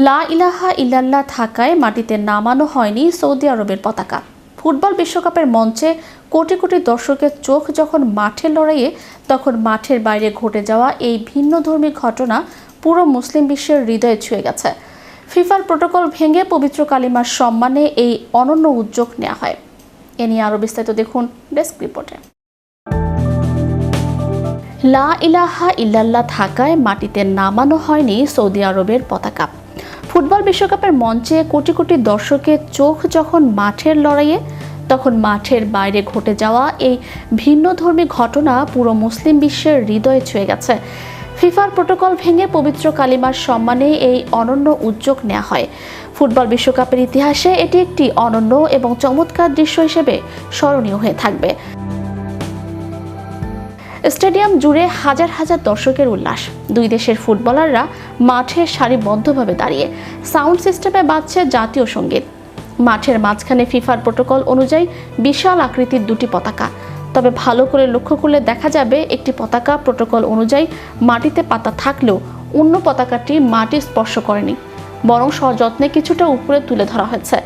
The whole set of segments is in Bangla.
লা ইলাহা ইল্লাল্লাহ থাকায় মাটিতে নামানো হয়নি সৌদি আরবের পতাকা। ফুটবল বিশ্বকাপের মঞ্চে কোটি কোটি দর্শকের চোখ যখন মাঠের লড়াইয়ে, তখন মাঠের বাইরে ঘটে যাওয়া এই ভিন্নধর্মী ঘটনা পুরো মুসলিম বিশ্বের হৃদয়ে ছুঁয়ে গেছে। ফিফার প্রোটোকল ভেঙে পবিত্র কালিমার সম্মানে এই অনন্য উদ্যোগ নেওয়া হয়। এ নিয়ে আরও বিস্তারিত দেখুন ডেস্ক রিপোর্টে। লা ইলাহা ইল্লাল্লাহ থাকায় মাটিতে নামানো হয়নি সৌদি আরবের পতাকা। ফুটবল বিশ্বকাপের মঞ্চে কোটি কোটি দর্শকের চোখ যখন মাঠের লড়াইয়ে, তখন মাঠের বাইরে ঘটে যাওয়া এই ভিন্নধর্মী ঘটনা পুরো মুসলিম বিশ্বের হৃদয়ে ছুঁয়ে গেছে। ফিফার প্রোটোকল ভেঙে পবিত্র কালিমার সম্মানে এই অনন্য উদ্যোগ নেওয়া হয়। ফুটবল বিশ্বকাপের ইতিহাসে এটি একটি অনন্য এবং চমৎকার দৃশ্য হিসেবে স্মরণীয় হয়ে থাকবে। স্টেডিয়াম জুড়ে হাজার হাজার দর্শকের উল্লাস। দুই দেশের ফুটবলাররা মাঠে সারিবদ্ধভাবে দাঁড়িয়ে, সাউন্ড সিস্টেমে বাজছে জাতীয় সঙ্গীত। মাঠের মাঝখানে ফিফার প্রোটোকল অনুযায়ী বিশাল আকৃতির দুটি পতাকা। তবে ভালো করে লক্ষ্য করলে দেখা যাবে একটি পতাকা প্রোটোকল অনুযায়ী মাটিতে পাতা থাকলেও অন্য পতাকাটি মাটি স্পর্শ করেনি, বরং সযত্নে কিছুটা উপরে তুলে ধরা হয়েছে।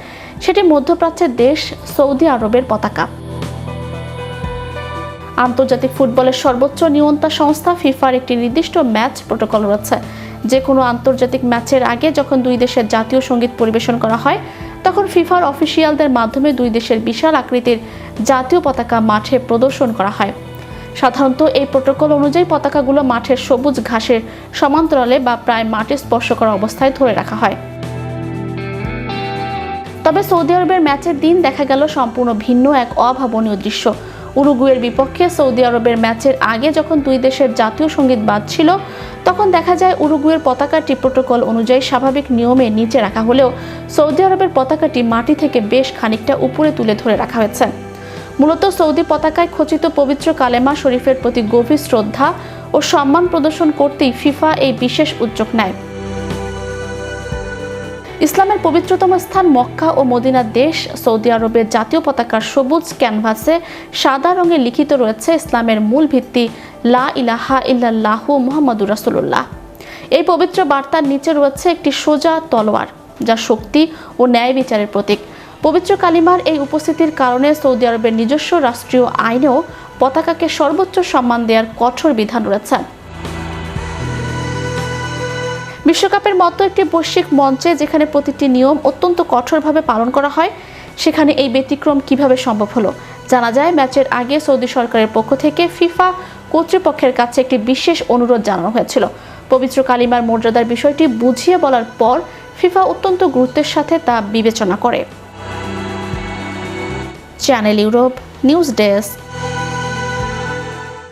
সেটি মধ্যপ্রাচ্যের দেশ সৌদি আরবের পতাকা। আন্তর্জাতিক ফুটবলের সর্বোচ্চ নিয়ন্ত্রণ সংস্থা ফিফার একটি নির্দিষ্ট ম্যাচ প্রোটোকল রয়েছে। যে কোনো আন্তর্জাতিক ম্যাচের আগে যখন দুই দেশের জাতীয় সঙ্গীত পরিবেশন করা হয়, তখন ফিফার অফিসিয়ালদের মাধ্যমে দুই দেশের বিশাল আকৃতির জাতীয় পতাকা মাঠে প্রদর্শন করা হয়। সাধারণত এই প্রোটোকল অনুযায়ী পতাকাগুলো মাঠের সবুজ ঘাসের সমান্তরালে বা প্রায় মাটি স্পর্শ করা অবস্থায় ধরে রাখা হয়। তবে সৌদি আরবের ম্যাচের দিন দেখা গেল সম্পূর্ণ ভিন্ন এক অভাবনীয় দৃশ্য। উরুগুয়ের বিপক্ষে সৌদি আরবের ম্যাচের আগে যখন দুই দেশের জাতীয় সঙ্গীত বাজছিল, তখন দেখা যায় উরুগুয়ের পতাকাটি প্রোটোকল অনুযায়ী স্বাভাবিক নিয়মে নিচে রাখা হলেও সৌদি আরবের পতাকাটি মাটি থেকে বেশ খানিকটা উপরে তুলে ধরে রাখা হয়েছে। মূলত সৌদি পতাকায় খচিত পবিত্র কালেমা শরীফের প্রতি গভীর শ্রদ্ধা ও সম্মান প্রদর্শন করতেই ফিফা এই বিশেষ উদ্যোগ নেয়। ইসলামের পবিত্রতম স্থান মক্কা ও মদিনার দেশ সৌদি আরবের জাতীয় পতাকার সবুজ ক্যানভাসে সাদা রঙে লিখিত রয়েছে ইসলামের মূল ভিত্তি লা ইলাহা ইল্লাল্লাহু মুহাম্মাদুর রাসূলুল্লাহ। এই পবিত্র বার্তার নিচে রয়েছে একটি সোজা তলোয়ার, যা শক্তি ও ন্যায় বিচারের প্রতীক। পবিত্র কালিমার এই উপস্থিতির কারণে সৌদি আরবের নিজস্ব রাষ্ট্রীয় আইনেও পতাকাকে সর্বোচ্চ সম্মান দেওয়ার কঠোর বিধান রয়েছে। বিশ্বকাপের মতো একটি বৈশ্বিক মঞ্চে যেখানে প্রতিটি নিয়ম অত্যন্ত কঠোরভাবে পালন করা হয়, সেখানে এই ব্যতিক্রম কিভাবে সম্ভব হলো? জানা যায়, ম্যাচের আগে সৌদি সরকারের পক্ষ থেকে ফিফা কর্তৃপক্ষের কাছে একটি বিশেষ অনুরোধ জানানো হয়েছিল। পবিত্র কালিমার মর্যাদার বিষয়টি বুঝিয়ে বলার পর ফিফা অত্যন্ত গুরুত্বের সাথে তা বিবেচনা করে। Channel Europe news desk.